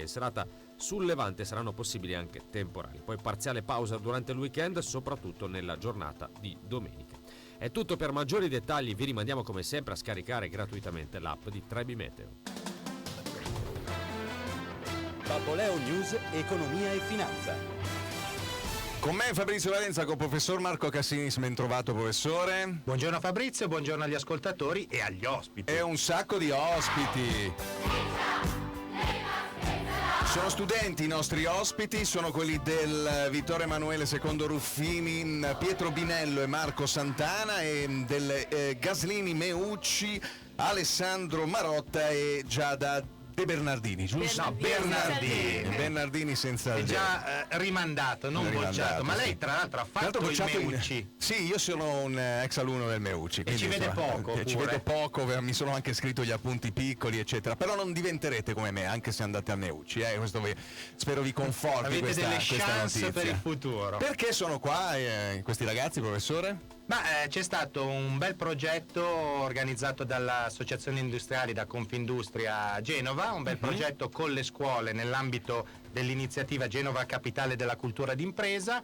In serata sul Levante saranno possibili anche temporali. Poi parziale pausa durante il weekend, soprattutto nella giornata di domenica. È tutto. Per maggiori dettagli vi rimandiamo come sempre a scaricare gratuitamente l'app di Trebi Meteo. Babboleo News, economia e finanza. Con me Fabrizio Valenza, con professor Marco Cassini. Ben trovato, professore. Buongiorno Fabrizio, buongiorno agli ascoltatori e agli ospiti. E un sacco di ospiti. Sono studenti i nostri ospiti, sono quelli del Vittorio Emanuele II Ruffini, Pietro Binello e Marco Santana, e del Gaslini Meucci, Alessandro Marotta e Giada De Bernardini, giusto? No, Bernardini senza è il già rimandato, non bocciato. Ma lei tra l'altro ha fatto il Meucci. Sì, io sono un ex alunno del Meucci. E ci vede poco. Ci vedo poco, mi sono anche scritto gli appunti piccoli, eccetera. Però non diventerete come me, anche se andate al Meucci. Questo spero vi conforti. Avete delle chance notizia. per il futuro. Perché sono qua questi ragazzi, professore? Ma c'è stato un bel progetto organizzato dall'Associazione Industriali da Confindustria Genova, un bel progetto con le scuole nell'ambito dell'iniziativa Genova Capitale della Cultura d'Impresa.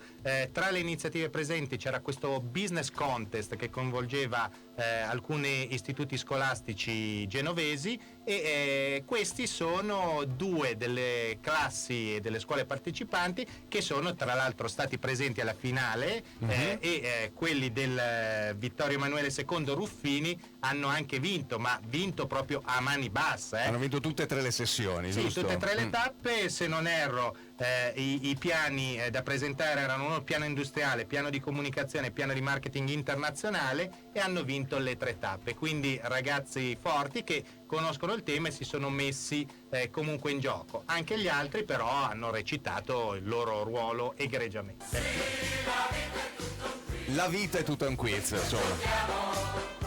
Tra le iniziative presenti c'era questo business contest che coinvolgeva alcuni istituti scolastici genovesi e questi sono due delle classi e delle scuole partecipanti che sono tra l'altro stati presenti alla finale e quelli del Vittorio Emanuele II Ruffini hanno anche vinto, ma vinto proprio a mani basse. Hanno vinto tutte e tre le sessioni, sì, giusto? Tutte e tre le tappe, se non erro. I piani da presentare erano uno piano industriale, piano di comunicazione, piano di marketing internazionale, e hanno vinto le tre tappe. Quindi ragazzi forti che conoscono il tema e si sono messi comunque in gioco. Anche gli altri però hanno recitato il loro ruolo egregiamente. La vita è tutta un quiz, insomma.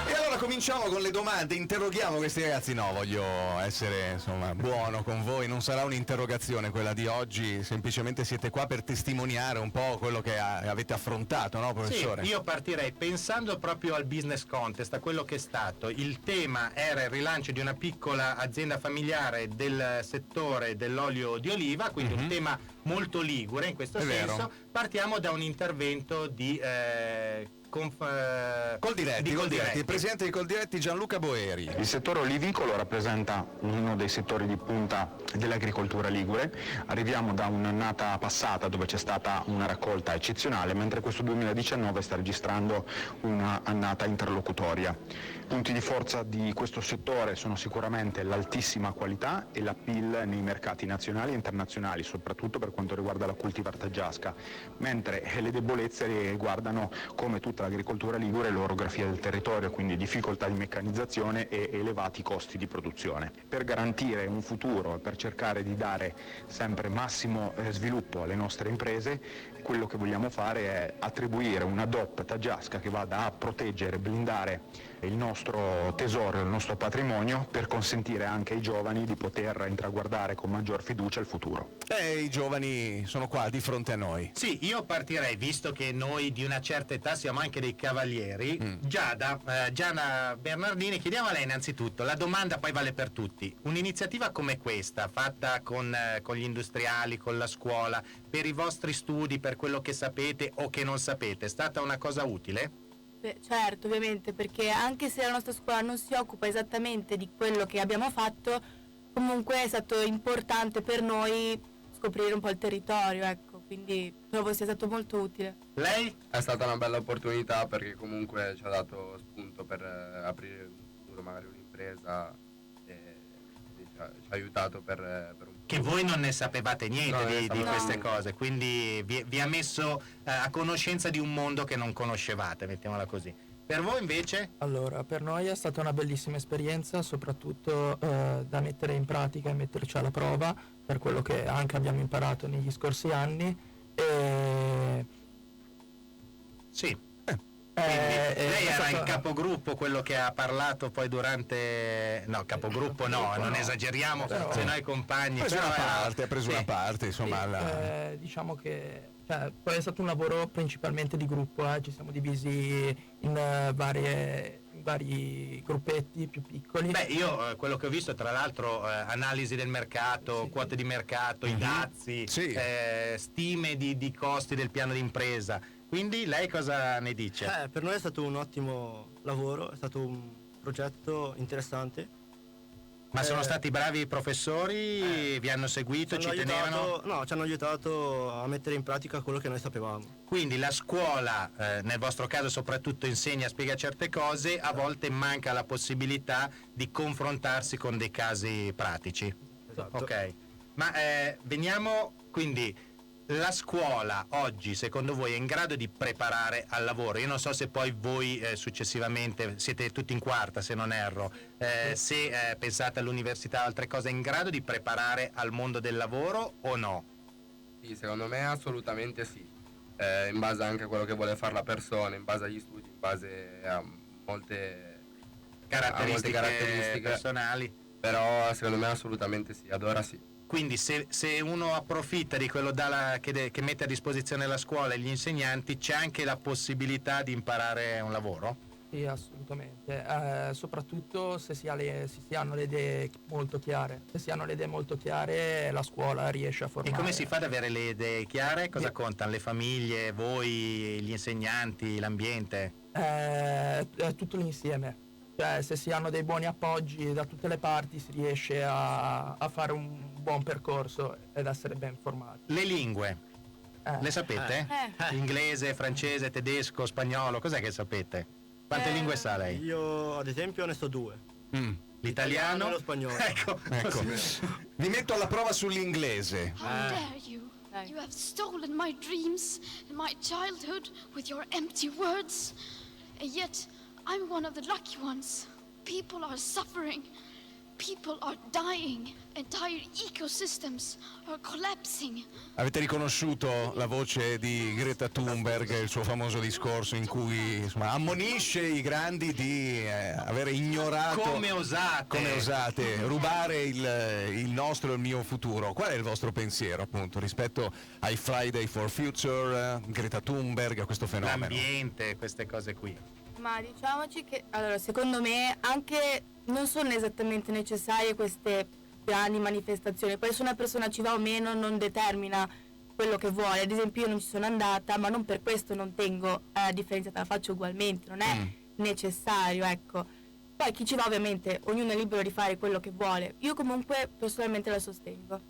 E allora cominciamo con le domande, interroghiamo questi ragazzi. No, voglio essere buono con voi, non sarà un'interrogazione quella di oggi, semplicemente siete qua per testimoniare un po' quello che avete affrontato, no, professore? Sì, io partirei pensando proprio al business contest, a quello che è stato. Il tema era il rilancio di una piccola azienda familiare del settore dell'olio di oliva, quindi un tema molto ligure in questo senso. Vero. Partiamo da un intervento di Coldiretti, il presidente di Coldiretti Gianluca Boeri. Il settore olivicolo rappresenta uno dei settori di punta dell'agricoltura ligure. Arriviamo da un'annata passata dove c'è stata una raccolta eccezionale, mentre questo 2019 sta registrando una annata interlocutoria. Punti di forza di questo settore sono sicuramente l'altissima qualità e l'appeal nei mercati nazionali e internazionali, soprattutto per quanto riguarda la cultivar taggiasca, mentre le debolezze riguardano, come tutta l'agricoltura ligure, l'orografia del territorio, quindi difficoltà di meccanizzazione e elevati costi di produzione. Per garantire un futuro e per cercare di dare sempre massimo sviluppo alle nostre imprese, quello che vogliamo fare è attribuire una DOP taggiasca che vada a proteggere e blindare il nostro tesoro, il nostro patrimonio, per consentire anche ai giovani di poter intraguardare con maggior fiducia il futuro. I giovani sono qua di fronte a noi. Sì, io partirei, visto che noi di una certa età siamo anche dei cavalieri. Gianna Bernardini, chiediamo a lei innanzitutto, la domanda poi vale per tutti. Un'iniziativa come questa, fatta con gli industriali, con la scuola, per i vostri studi, per quello che sapete o che non sapete, è stata una cosa utile? Beh, certo, ovviamente, perché anche se la nostra scuola non si occupa esattamente di quello che abbiamo fatto, comunque è stato importante per noi scoprire un po' il territorio, ecco, quindi trovo sia stato molto utile. Lei? È stata una bella opportunità perché comunque ci ha dato spunto per aprire un futuro, magari un'impresa, e ci ha aiutato per un che voi non ne sapevate niente di queste no. cose, quindi vi ha messo a conoscenza di un mondo che non conoscevate, mettiamola così. Per voi invece? Allora, per noi è stata una bellissima esperienza, soprattutto da mettere in pratica e metterci alla prova per quello che anche abbiamo imparato negli scorsi anni. Sì. Lei era il capogruppo, quello che ha parlato poi durante... No, capogruppo no, non esageriamo, però... se no i compagni... Ha preso una parte, insomma. Diciamo che poi è stato un lavoro principalmente di gruppo, ci siamo divisi in vari gruppetti più piccoli. Beh, io quello che ho visto, tra l'altro, analisi del mercato, Sì. quote di mercato, i dazi, Sì. stime di costi del piano d'impresa. Quindi lei cosa ne dice? Per noi è stato un ottimo lavoro, è stato un progetto interessante. Ma sono stati bravi professori, vi hanno seguito, ci tenevano? No, ci hanno aiutato a mettere in pratica quello che noi sapevamo. Quindi la scuola, nel vostro caso soprattutto, insegna, spiega certe cose, a volte manca la possibilità di confrontarsi con dei casi pratici. Esatto. Ok, ma veniamo, quindi la scuola oggi secondo voi è in grado di preparare al lavoro? Io non so se poi voi successivamente, siete tutti in quarta se non erro, se pensate all'università o altre cose, è in grado di preparare al mondo del lavoro o no? Sì, secondo me assolutamente sì. In base anche a quello che vuole fare la persona, in base agli studi, in base a molte Caratteristiche personali. Però secondo me assolutamente sì, ad ora sì. Quindi se uno approfitta di quello che mette a disposizione la scuola e gli insegnanti, c'è anche la possibilità di imparare un lavoro? Sì, assolutamente, soprattutto se si hanno le idee molto chiare. Se si hanno le idee molto chiare, la scuola riesce a formare. E come si fa ad avere le idee chiare? Cosa contano? Le famiglie, voi, gli insegnanti, l'ambiente? È tutto l'insieme. Cioè, se si hanno dei buoni appoggi da tutte le parti, si riesce a fare un buon percorso ed essere ben formati. Le lingue, le sapete? Inglese, francese, tedesco, spagnolo, cos'è che sapete? Quante lingue sa lei? Io ad esempio ne so 2. L'italiano e lo spagnolo. Ecco. Vi metto alla prova sull'inglese. How dare you? You have stolen my dreams and my childhood with your empty words. And yet, I'm one of the lucky ones. People are suffering. People are dying. Entire ecosystems are collapsing. Avete riconosciuto la voce di Greta Thunberg, il suo famoso discorso in cui insomma, ammonisce i grandi di avere ignorato Come osate rubare il nostro e il mio futuro. Qual è il vostro pensiero appunto rispetto ai Friday for Future, Greta Thunberg, a questo fenomeno? l'ambiente, queste cose qui? Ma diciamoci che, allora, secondo me anche non sono esattamente necessarie queste grandi manifestazioni. Poi se una persona ci va o meno non determina quello che vuole. Ad esempio io non ci sono andata, ma non per questo non tengo differenziata, la faccio ugualmente, non è necessario, ecco. Poi chi ci va ovviamente, ognuno è libero di fare quello che vuole. Io comunque personalmente la sostengo.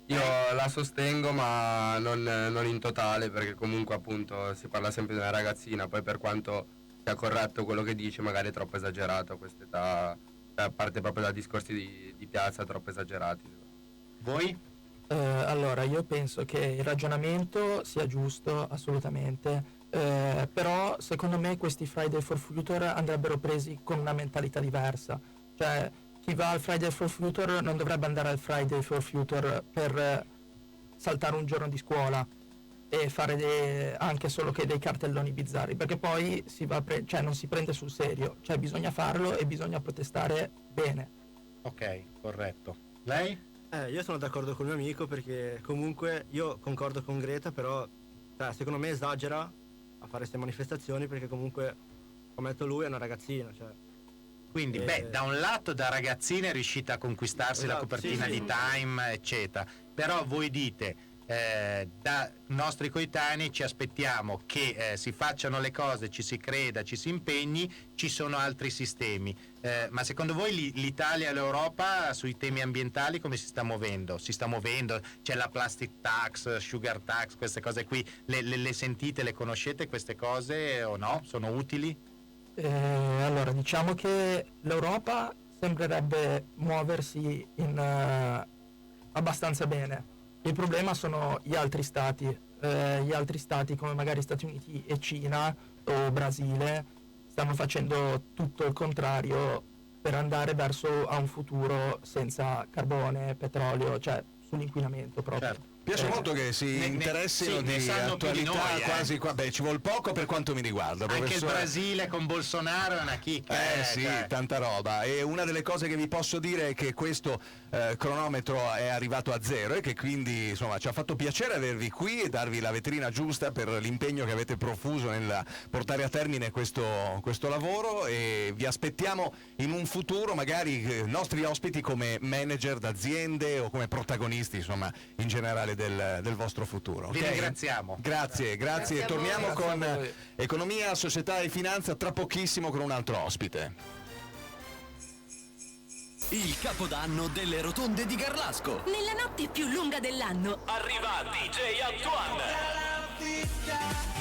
Io la sostengo, ma non in totale, perché comunque appunto si parla sempre di una ragazzina, poi per quanto sia corretto quello che dice, magari è troppo esagerato a quest'età, a parte proprio da discorsi di piazza troppo esagerati. Voi? Allora, io penso che il ragionamento sia giusto, assolutamente, però secondo me questi Friday for Future andrebbero presi con una mentalità diversa. Cioè, chi va al Friday for Future non dovrebbe andare al Friday for Future per saltare un giorno di scuola e fare anche solo che dei cartelloni bizzarri, perché poi non si prende sul serio. Cioè, bisogna farlo e bisogna protestare bene. Ok, corretto. Lei? Io sono d'accordo con il mio amico, perché comunque io concordo con Greta, però secondo me esagera a fare queste manifestazioni, perché comunque, come ha detto lui, è una ragazzaina, cioè. Quindi, da un lato da ragazzina è riuscita a conquistarsi la copertina di Time, eccetera. Però voi dite, da nostri coetanei ci aspettiamo che si facciano le cose, ci si creda, ci si impegni, ci sono altri sistemi. Ma secondo voi l'Italia e l'Europa sui temi ambientali come si sta muovendo? Si sta muovendo? C'è la plastic tax, sugar tax, queste cose qui, le sentite, le conoscete queste cose o no? Sono utili? Allora, diciamo che l'Europa sembrerebbe muoversi abbastanza bene. Il problema sono gli altri stati come magari Stati Uniti e Cina o Brasile stanno facendo tutto il contrario per andare verso a un futuro senza carbone, petrolio, cioè sull'inquinamento proprio. Certo. Piace molto che si interessino ne di sanno più di attualità noi, quasi qua. Beh, ci vuol poco per quanto mi riguarda. Anche il professore. Brasile con Bolsonaro è una chicca. Sì, cioè. tanta roba. E una delle cose che vi posso dire è che questo cronometro è arrivato a 0 e che quindi insomma ci ha fatto piacere avervi qui e darvi la vetrina giusta per l'impegno che avete profuso nel portare a termine questo lavoro, e vi aspettiamo in un futuro magari nostri ospiti come manager d'aziende o come protagonisti insomma in generale del vostro futuro. Vi ok? ringraziamo. Grazie. Grazie a Torniamo voi. con Grazie a voi. economia, società e finanza tra pochissimo con un altro ospite. Il capodanno delle rotonde di Garlasco. Nella notte più lunga dell'anno Arriva DJ Antoine.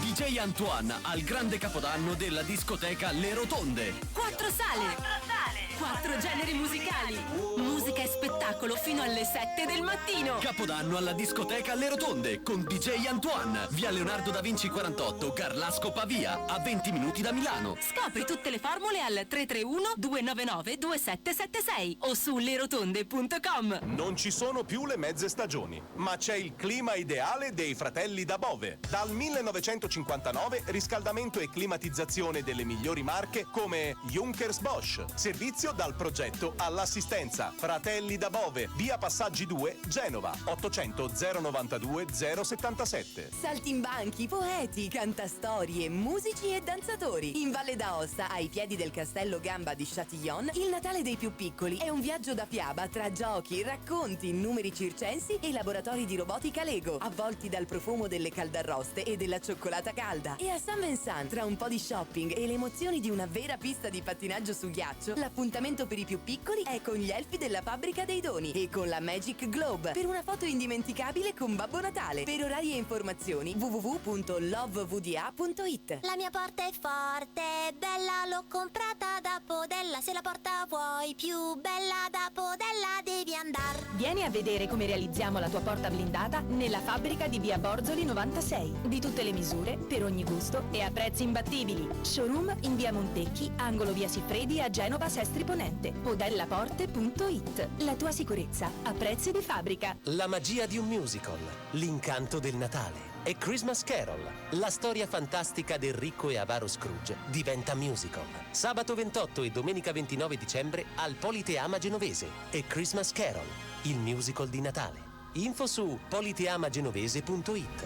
DJ Antoine al grande capodanno della discoteca Le Rotonde. 4 sale 4 generi musicali, musica e spettacolo fino alle 7 del mattino. Capodanno alla discoteca Le Rotonde con DJ Antoine. Via Leonardo da Vinci 48, Garlasco Pavia, a 20 minuti da Milano. Scopri tutte le formule al 331 299 2776 o su lerotonde.com. Non ci sono più le mezze stagioni, ma c'è il clima ideale dei fratelli da Bove. Dal 1959 riscaldamento e climatizzazione delle migliori marche come Junkers Bosch. Servizio dal progetto all'assistenza. Fratelli da Bove, via Passaggi 2, Genova, 800 092 077. Saltimbanchi, poeti, cantastorie, musici e danzatori. In Valle d'Aosta, ai piedi del castello Gamba di Châtillon, il Natale dei più piccoli è un viaggio da fiaba tra giochi, racconti, numeri circensi e laboratori di robotica Lego, avvolti dal profumo delle caldarroste e della cioccolata calda. E a San Vincent, tra un po' di shopping e le emozioni di una vera pista di pattinaggio su ghiaccio, l'appuntamento per i più piccoli è con gli elfi della Fabbrica dei Doni e con la Magic Globe per una foto indimenticabile con Babbo Natale. Per orari e informazioni www.lovevda.it. La mia porta è forte, bella, l'ho comprata da Podella. Se la porta vuoi più bella da Podella devi andare. Vieni a vedere come realizziamo la tua porta blindata nella fabbrica di via Borzoli 96. Di tutte le misure, per ogni gusto e a prezzi imbattibili. Showroom in via Montecchi, angolo via Siffredi a Genova Sestri Ponente. Podellaporte.it. La tua sicurezza a prezzi di fabbrica. La magia di un musical, l'incanto del Natale. E Christmas Carol, la storia fantastica del ricco e avaro Scrooge, diventa musical. Sabato 28 e domenica 29 dicembre al Politeama Genovese. E Christmas Carol, il musical di Natale. Info su politeamagenovese.it.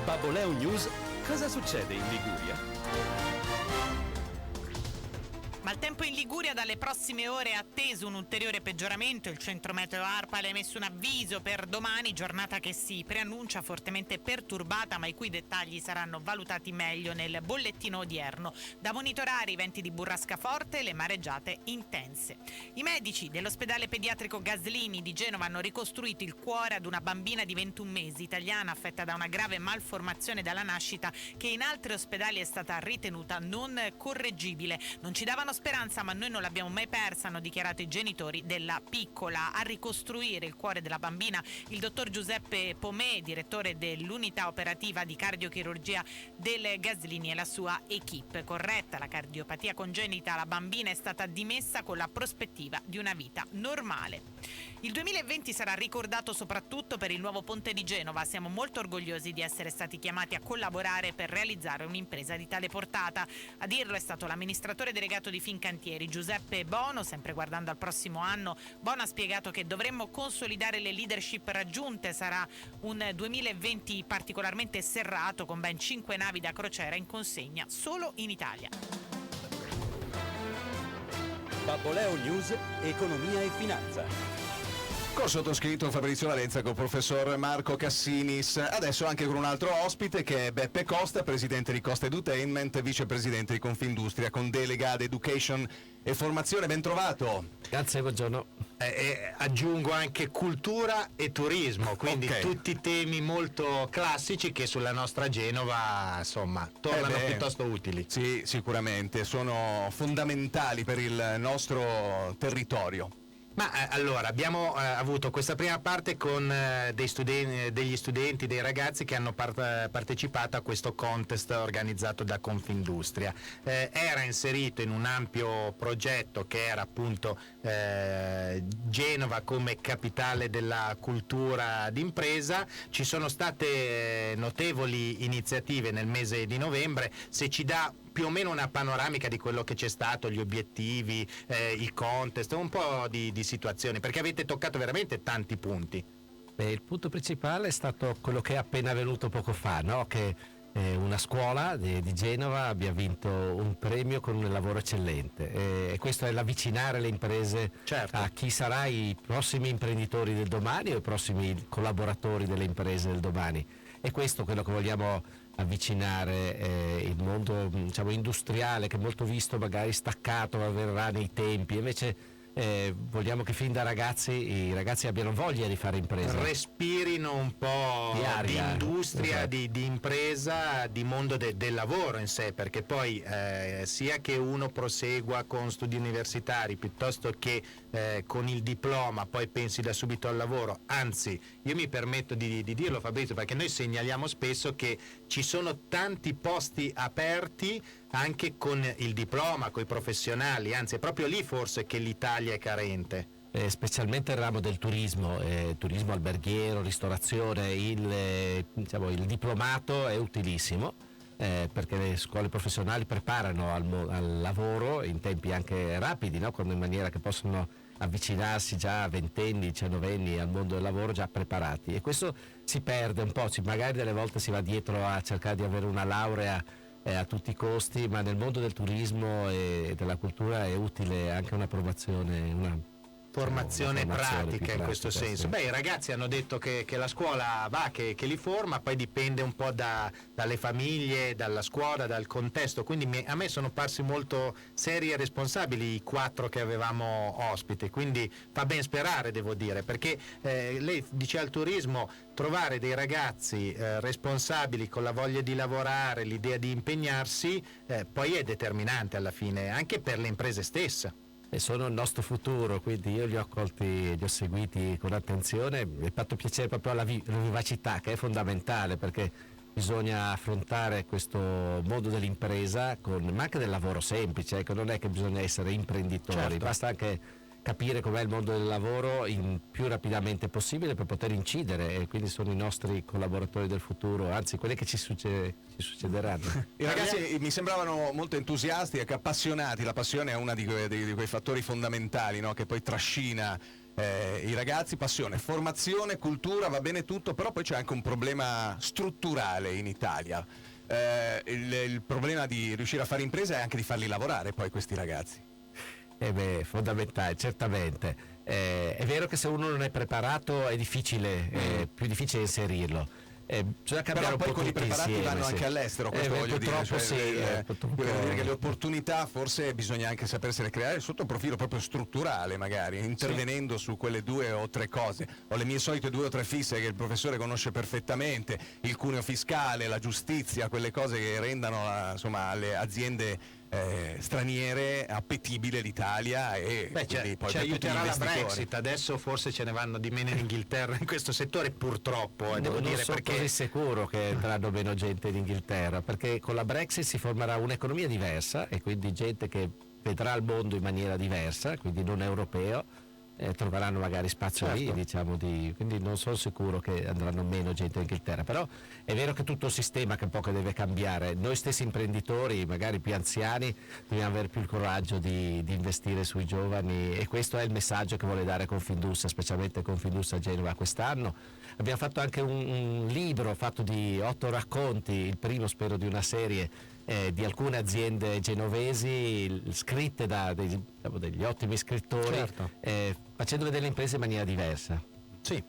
Babboleo News. Cosa succede in Liguria? Maltempo in Liguria, dalle prossime ore è atteso un ulteriore peggioramento. Il centro meteo ARPA ha emesso un avviso per domani, giornata che si preannuncia fortemente perturbata, ma i cui dettagli saranno valutati meglio nel bollettino odierno. Da monitorare i venti di burrasca forte e le mareggiate intense. I medici dell'ospedale pediatrico Gaslini di Genova hanno ricostruito il cuore ad una bambina di 21 mesi italiana affetta da una grave malformazione dalla nascita che in altri ospedali è stata ritenuta non correggibile. Non ci davano speranza, ma noi non l'abbiamo mai persa, hanno dichiarato i genitori della piccola. A ricostruire il cuore della bambina il dottor Giuseppe Pomè, direttore dell'unità operativa di cardiochirurgia del Gaslini, e la sua equipe. Corretta la cardiopatia congenita, la bambina è stata dimessa con la prospettiva di una vita normale. Il 2020 sarà ricordato soprattutto per il nuovo ponte di Genova. Siamo molto orgogliosi di essere stati chiamati a collaborare per realizzare un'impresa di tale portata. A dirlo è stato l'amministratore delegato di Fincantieri Giuseppe Bono. Sempre guardando al prossimo anno, Bono ha spiegato che dovremmo consolidare le leadership raggiunte. Sarà un 2020 particolarmente serrato, con ben 5 navi da crociera in consegna solo in Italia. Babboleo News, economia e finanza. Con sottoscritto Fabrizio Valenza, con il professor Marco Cassinis. Adesso anche con un altro ospite che è Beppe Costa, presidente di Costa Edutainment, vicepresidente di Confindustria con delega ad Education e Formazione. Ben trovato. Grazie, buongiorno. Aggiungo anche cultura e turismo, quindi tutti temi molto classici che sulla nostra Genova insomma tornano piuttosto utili. Sì, sicuramente, sono fondamentali per il nostro territorio. Ma allora abbiamo avuto questa prima parte con degli studenti, dei ragazzi che hanno partecipato a questo contest organizzato da Confindustria. Era inserito in un ampio progetto che era appunto Genova come capitale della cultura d'impresa. Ci sono state notevoli iniziative nel mese di novembre. Se ci dà più o meno una panoramica di quello che c'è stato, gli obiettivi, il contest, un po' di situazioni, perché avete toccato veramente tanti punti. Il punto principale è stato quello che è appena avvenuto poco fa, no? Che una scuola di Genova abbia vinto un premio con un lavoro eccellente, e questo è l'avvicinare le imprese a chi sarà i prossimi imprenditori del domani o i prossimi collaboratori delle imprese del domani. E questo è quello che vogliamo avvicinare, il mondo, diciamo, industriale, che è molto visto magari staccato, avverrà nei tempi, invece vogliamo che fin da ragazzi i ragazzi abbiano voglia di fare impresa, respirino un po' di industria, esatto, di impresa, di mondo del lavoro in sé, perché poi sia che uno prosegua con studi universitari piuttosto che con il diploma poi pensi da subito al lavoro. Anzi, io mi permetto di dirlo, Fabrizio, perché noi segnaliamo spesso che ci sono tanti posti aperti anche con il diploma, con i professionali, anzi è proprio lì forse che l'Italia è carente. Specialmente il ramo del turismo, turismo alberghiero, ristorazione, il diplomato è utilissimo, perché le scuole professionali preparano al lavoro in tempi anche rapidi, no? In maniera che possono avvicinarsi già a ventenni, diciannovenni al mondo del lavoro già preparati, e questo si perde un po', magari delle volte si va dietro a cercare di avere una laurea a tutti i costi, ma nel mondo del turismo e della cultura è utile anche una formazione pratica in questo senso. Sì. Beh, i ragazzi hanno detto che la scuola va, che li forma, poi dipende un po' dalle famiglie, dalla scuola, dal contesto, quindi a me sono parsi molto seri e responsabili i 4 che avevamo ospite, quindi fa ben sperare, devo dire, perché lei dice al turismo, trovare dei ragazzi responsabili con la voglia di lavorare, l'idea di impegnarsi, poi è determinante alla fine, anche per le imprese stesse. E sono il nostro futuro, quindi io li ho accolti, li ho seguiti con attenzione, mi è fatto piacere proprio la vivacità, che è fondamentale, perché bisogna affrontare questo mondo dell'impresa ma anche del lavoro semplice, che non è che bisogna essere imprenditori, basta anche capire com'è il mondo del lavoro il più rapidamente possibile per poter incidere, e quindi sono i nostri collaboratori del futuro, anzi quelli che ci succederanno. I ragazzi mi sembravano molto entusiasti e appassionati. La passione è uno di quei fattori fondamentali, no? Che poi trascina i ragazzi. Passione, formazione, cultura, va bene tutto, però poi c'è anche un problema strutturale in Italia. Il problema di riuscire a fare impresa è anche di farli lavorare poi questi ragazzi. Fondamentale, certamente. È vero che se uno non è preparato è difficile, più difficile inserirlo. Bisogna cambiare. Però poi quelli preparati insieme, vanno anche all'estero, questo voglio dire. Voglio dire che le opportunità forse bisogna anche sapersene creare sotto un profilo proprio strutturale, magari intervenendo su quelle 2 o 3 cose. Ho le mie solite 2 o 3 fisse che il professore conosce perfettamente: il cuneo fiscale, la giustizia, quelle cose che rendano alle aziende straniere appetibile l'Italia, e poi ci aiuterà la Brexit. Adesso forse ce ne vanno di meno in Inghilterra in questo settore, purtroppo, devo dire, sono perché così sicuro che entreranno meno gente in Inghilterra, perché con la Brexit si formerà un'economia diversa, e quindi gente che vedrà il mondo in maniera diversa, quindi non europeo, troveranno magari spazio lì, quindi non sono sicuro che andranno meno gente in Inghilterra. Però è vero che tutto il sistema che un po' che deve cambiare. Noi stessi imprenditori, magari più anziani, dobbiamo avere più il coraggio di investire sui giovani, e questo è il messaggio che vuole dare Confindustria, specialmente Confindustria Genova quest'anno. Abbiamo fatto anche un libro fatto di 8 racconti, il primo spero di una serie, di alcune aziende genovesi, scritte da degli ottimi scrittori, facendo vedere le imprese in maniera diversa. Sì.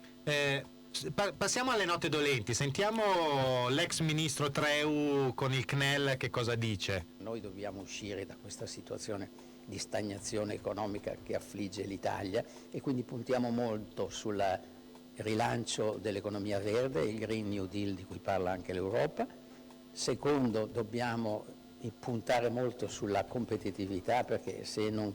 Passiamo alle note dolenti, sentiamo l'ex ministro Treu con il CNEL che cosa dice. Noi dobbiamo uscire da questa situazione di stagnazione economica che affligge l'Italia, e quindi puntiamo molto sul rilancio dell'economia verde, il Green New Deal di cui parla anche l'Europa. Secondo, dobbiamo puntare molto sulla competitività, perché se non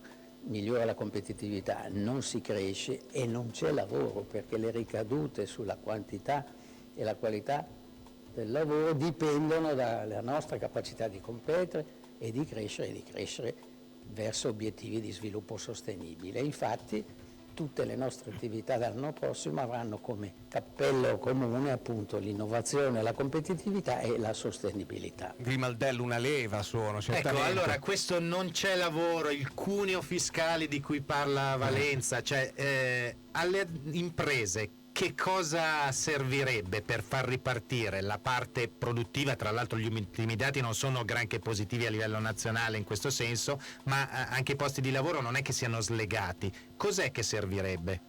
migliora la competitività, non si cresce e non c'è lavoro, perché le ricadute sulla quantità e la qualità del lavoro dipendono dalla nostra capacità di competere e di crescere verso obiettivi di sviluppo sostenibile. Infatti tutte le nostre attività dall'anno prossimo avranno come cappello comune appunto l'innovazione, la competitività e la sostenibilità. Grimaldello una leva sono, certamente. Ecco, allora questo non c'è lavoro, il cuneo fiscale di cui parla Valenza, cioè alle imprese che cosa servirebbe per far ripartire la parte produttiva? Tra l'altro gli ultimi dati non sono granché positivi a livello nazionale in questo senso, ma anche i posti di lavoro non è che siano slegati. Cos'è che servirebbe?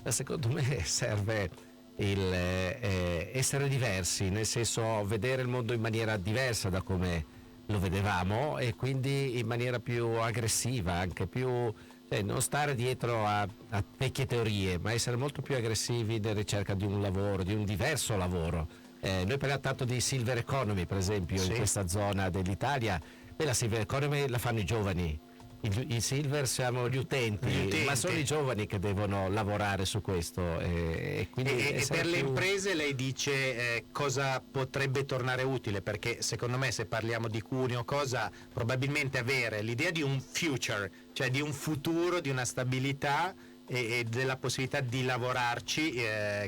Secondo me serve essere diversi, nel senso vedere il mondo in maniera diversa da come lo vedevamo e quindi in maniera più aggressiva, anche più... non stare dietro a vecchie teorie, ma essere molto più aggressivi nella ricerca di un lavoro, di un diverso lavoro. Noi parliamo tanto di silver economy, per esempio, in questa zona dell'Italia. La silver economy la fanno i giovani, i silver siamo gli utenti, ma sono i giovani che devono lavorare su questo. E per le imprese lei dice cosa potrebbe tornare utile, perché secondo me se parliamo di cuneo, cosa probabilmente avere l'idea di un future, cioè di un futuro, di una stabilità e della possibilità di lavorarci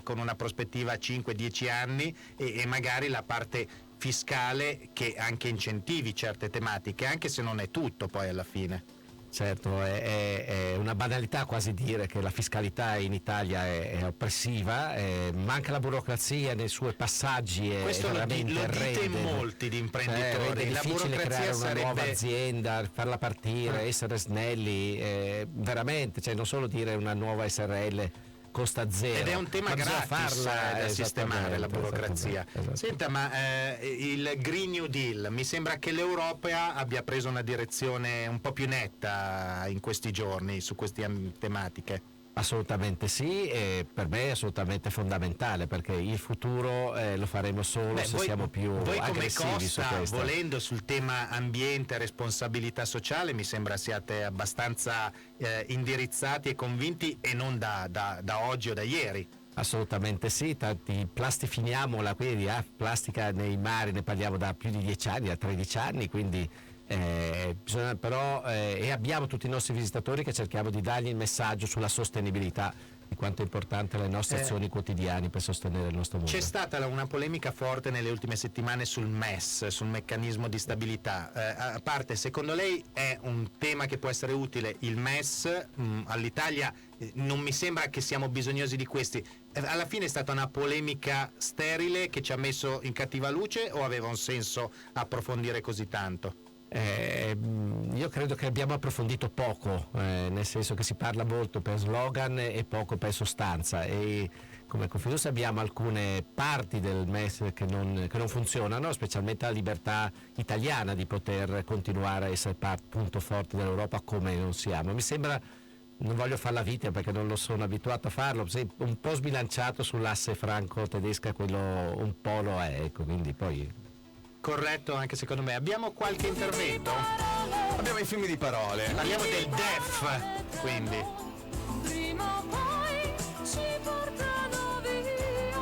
con una prospettiva a 5-10 anni e magari la parte fiscale che anche incentivi certe tematiche, anche se non è tutto poi alla fine. Certo, è una banalità quasi dire che la fiscalità in Italia è oppressiva, manca la burocrazia nei suoi passaggi. Questo è lo veramente dite molti di imprenditori. È La difficile burocrazia creare una nuova sarebbe... azienda, farla partire, essere snelli, veramente, non solo dire una nuova SRL costa zero. Ed è un tema gratis da sistemare, la burocrazia. Esattamente. Senta, ma il Green New Deal, mi sembra che l'Europa abbia preso una direzione un po' più netta in questi giorni su queste tematiche. Assolutamente sì, e per me è assolutamente fondamentale, perché il futuro lo faremo solo se siamo più aggressivi su questo. Volendo sul tema ambiente e responsabilità sociale, mi sembra siate abbastanza indirizzati e convinti, e non da oggi o da ieri. Assolutamente sì, plastifiniamola, quindi plastica nei mari ne parliamo da più di 10 anni, da 13 anni, quindi bisogna però e abbiamo tutti i nostri visitatori che cerchiamo di dargli il messaggio sulla sostenibilità, di quanto è importante le nostre azioni quotidiane per sostenere il nostro mondo. C'è stata una polemica forte nelle ultime settimane sul MES, sul meccanismo di stabilità. A parte, secondo lei è un tema che può essere utile il MES all'Italia? Non mi sembra che siamo bisognosi di questi. Alla fine è stata una polemica sterile che ci ha messo in cattiva luce, o aveva un senso approfondire così tanto? Io credo che abbiamo approfondito poco, nel senso che si parla molto per slogan e poco per sostanza, e come Confindustria abbiamo alcune parti del MES che non funzionano, specialmente la libertà italiana di poter continuare a essere punto forte dell'Europa come non siamo. Mi sembra, non voglio fare la vittima perché non lo sono abituato a farlo, un po' sbilanciato sull'asse franco-tedesca, quello un po' lo è, ecco, quindi poi... Corretto anche secondo me. Abbiamo qualche intervento? Abbiamo i film di parole. Parliamo del DEF, quindi.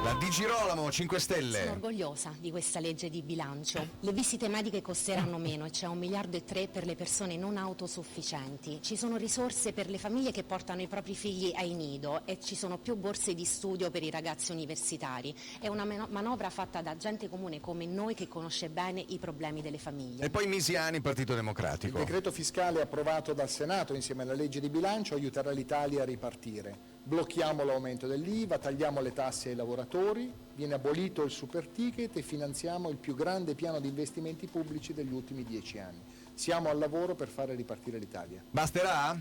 La Di Girolamo, 5 Stelle. Sono orgogliosa di questa legge di bilancio. Le visite mediche costeranno meno e c'è 1,3 miliardi per le persone non autosufficienti. Ci sono risorse per le famiglie che portano i propri figli ai nido e ci sono più borse di studio per i ragazzi universitari. È una manovra fatta da gente comune come noi che conosce bene i problemi delle famiglie. E poi Misiani, Partito Democratico. Il decreto fiscale approvato dal Senato insieme alla legge di bilancio aiuterà l'Italia a ripartire. Blocchiamo l'aumento dell'IVA, tagliamo le tasse ai lavoratori, viene abolito il super ticket e finanziamo il più grande piano di investimenti pubblici degli ultimi 10 anni. Siamo al lavoro per fare ripartire l'Italia. Basterà?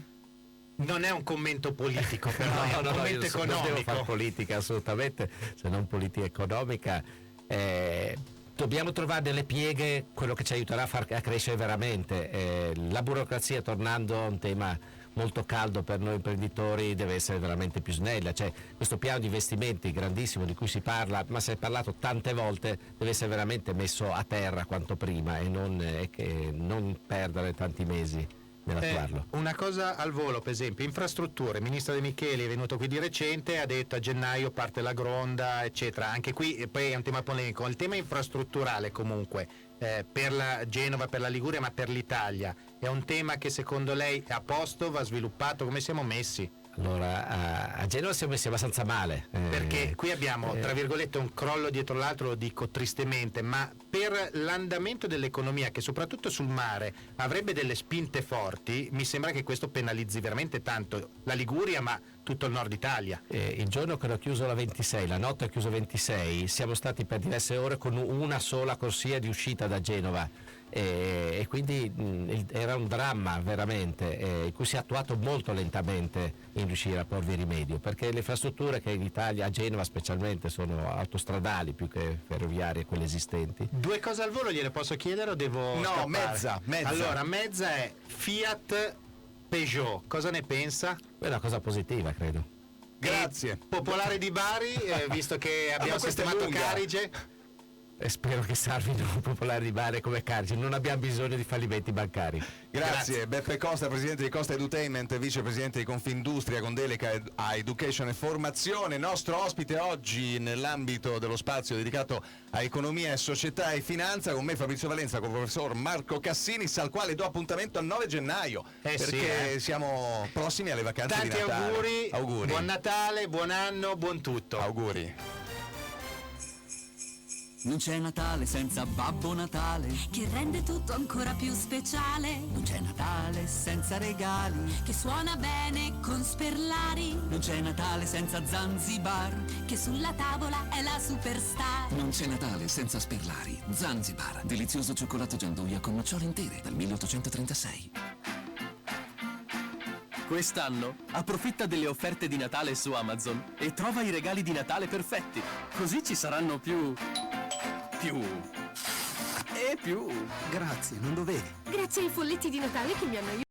Non è un commento politico, però è un commento economico. Non devo fare politica assolutamente, se non politica economica. Dobbiamo trovare delle pieghe, quello che ci aiuterà a crescere veramente. La burocrazia, tornando a un tema molto caldo per noi imprenditori, deve essere veramente più snella. Cioè, questo piano di investimenti grandissimo di cui si parla, ma si è parlato tante volte, deve essere veramente messo a terra quanto prima e non perdere tanti mesi. nell'attuarlo. Una cosa al volo, per esempio, infrastrutture. Il ministro De Micheli è venuto qui di recente, ha detto a gennaio parte la Gronda, eccetera. Anche qui, e poi è un tema polemico. Il tema infrastrutturale comunque, per la Genova, per la Liguria, ma per l'Italia, è un tema che secondo lei è a posto, va sviluppato? Come siamo messi? Allora, a Genova siamo messi abbastanza male. Perché qui abbiamo, tra virgolette, un crollo dietro l'altro, lo dico tristemente, ma per l'andamento dell'economia, che soprattutto sul mare avrebbe delle spinte forti, mi sembra che questo penalizzi veramente tanto la Liguria, ma tutto il nord Italia. Il giorno che hanno chiuso la 26, la notte ha chiuso 26, siamo stati per diverse ore con una sola corsia di uscita da Genova. E quindi era un dramma veramente, in cui si è attuato molto lentamente in riuscire a porvi rimedio, perché le infrastrutture che in Italia, a Genova specialmente, sono autostradali più che ferroviarie, quelle esistenti. Due cose al volo gliele posso chiedere o devo scappare? mezza. Allora, mezza è Fiat Peugeot, cosa ne pensa? È una cosa positiva, credo. Grazie. Popolare di Bari, visto che abbiamo questa è sistemato lunga. Carige. E spero che salvino Popolare di Bari come Carige, non abbiamo bisogno di fallimenti bancari. Grazie. Beppe Costa, presidente di Costa Edutainment, vicepresidente di Confindustria con delega a Education e Formazione, nostro ospite oggi nell'ambito dello spazio dedicato a economia e società e finanza, con me Fabrizio Valenza, con il professor Marco Cassinis, al quale do appuntamento al 9 gennaio, perché siamo prossimi alle vacanze Tanti di Natale. auguri, buon Natale, buon anno, buon tutto. Auguri. Non c'è Natale senza Babbo Natale, che rende tutto ancora più speciale. non c'è Natale senza regali, Che suona bene con sperlari. non c'è Natale senza Zanzibar, Che sulla tavola è la superstar. Non c'è Natale senza Sperlari. Zanzibar, delizioso cioccolato gianduia con nocciole intere dal 1836. Quest'anno approfitta delle offerte di Natale su Amazon e trova i regali di Natale perfetti. Così ci saranno più. Grazie, non dovevi. Grazie ai folletti di Natale che mi hanno aiutato.